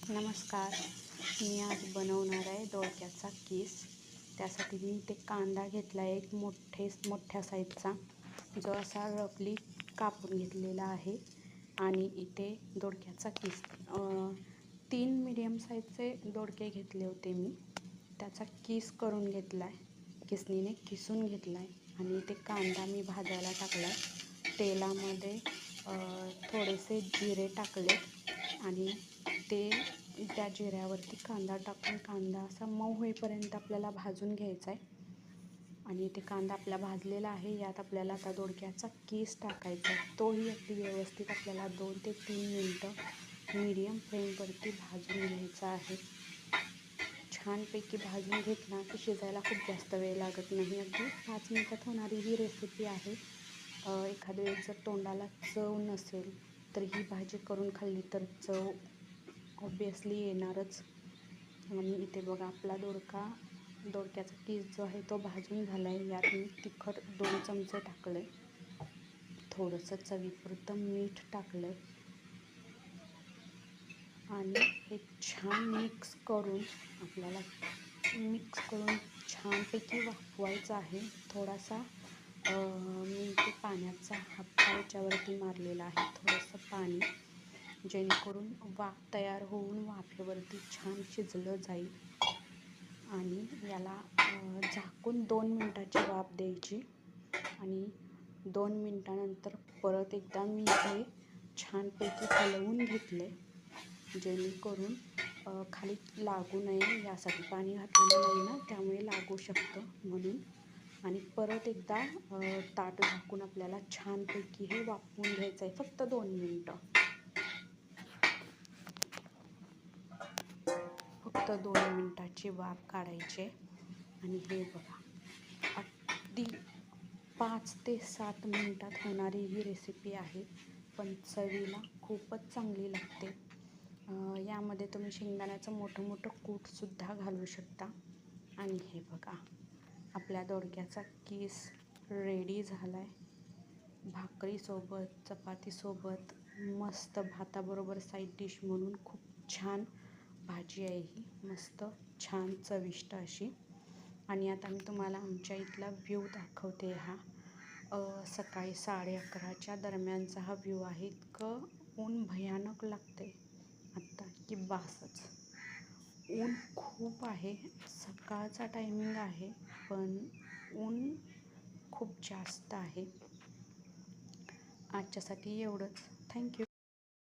नमस्कार. मी आज बनवणार आहे दोडक्याचा कीस. त्यासाठी मी इथे कांदा घेतला आहे, एक मोठ्या साईजचा, जो असा रफली कापून घेतलेला आहे. आणि इथे दोडक्याचा कीस 3 मीडियम साईजचे दोडके घेतले होते मी. त्याचा कीस करून घेतला आहे, किसणीने किसून घेतला आहे. आणि इथे कांदा मी भाजायला टाकला आहे. तेलामध्ये थोडेसे जिरे टाकले आणि त्या जिऱ्यावरती कांदा टाकून कांदा असा मऊ होईपर्यंत आपल्याला भाजून घ्यायचा आहे. आणि ते कांदा आपला भाजलेला आहे. यात आपल्याला आता दोडक्याचा कीस टाकायचा आहे. तोही अगदी व्यवस्थित आपल्याला 2 ते 3 मिनटं मीडियम फ्लेमवरती भाजून घ्यायचा आहे. छानपैकी भाजून घेतला की शिजायला खूप जास्त वेळ लागत नाही. अगदी 5 मिनटात होणारी ही रेसिपी आहे. एखाद्या वेळेस जर तोंडाला चव नसेल तर ही भाजी करून खाल्ली तर चव ऑब्वियसली येणारच. आणि इथे बघा आपला दोडक्याचा कीस जो आहे तो भाजून झाला आहे. यात मी तिखट 2 चमचे टाकलं आहे, थोडंसं चवीपुरतं मीठ टाकलं आहे आणि हे छान मिक्स करून छानपैकी वाफवायचं आहे. थोडासा मी इथे पाण्याचा हापका याच्यावरती मारलेला आहे, थोडंसं पाणी, जेणेकरून वाफ तयार होऊन वाफेवरती छान शिजलं जाईल. आणि याला झाकून 2 मिनटाची वाफ द्यायची. आणि 2 मिनटानंतर परत एकदा मी इथे छानपैकी हलवून घेतले, जेणेकरून खाली लागू नये यासाठी. पाणी घातलेलं नाही ना, त्यामुळे लागू शकतं म्हणून. आणि परत एकदा ताट झाकून आपल्याला छानपैकी हे वाफवून घ्यायचं आहे, फक्त 2 मिनटं. फक्त 2 मिनटाची वाफ काढायची. आणि हे बघा, अगदी 5 ते 7 मिनटात होणारी ही रेसिपी आहे, पण चवीला खूपच चांगली लागते. यामध्ये तुम्ही शेंगदाण्याचं मोठं कूटसुद्धा घालू शकता. आणि हे बघा, आपल्या दोडक्याचा कीस रेडी झाला आहे. भाकरीसोबत, चपातीसोबत, मस्त भाताबरोबर साईड डिश म्हणून खूप छान भाजी आहे ही, मस्त छान चविष्ट अशी. आणि आता मी तुम्हाला आमच्या इथला व्ह्यू दाखवते. हा सकाळी 11:30च्या दरम्यानचा हा व्ह्यू आहे. इतकं ऊन भयानक लागते आत्ता की बासच. ऊन खूप आहे, सकाळचा टायमिंग आहे पण ऊन खूप जास्त आहे. आजच्यासाठी एवढंच. थँक्यू.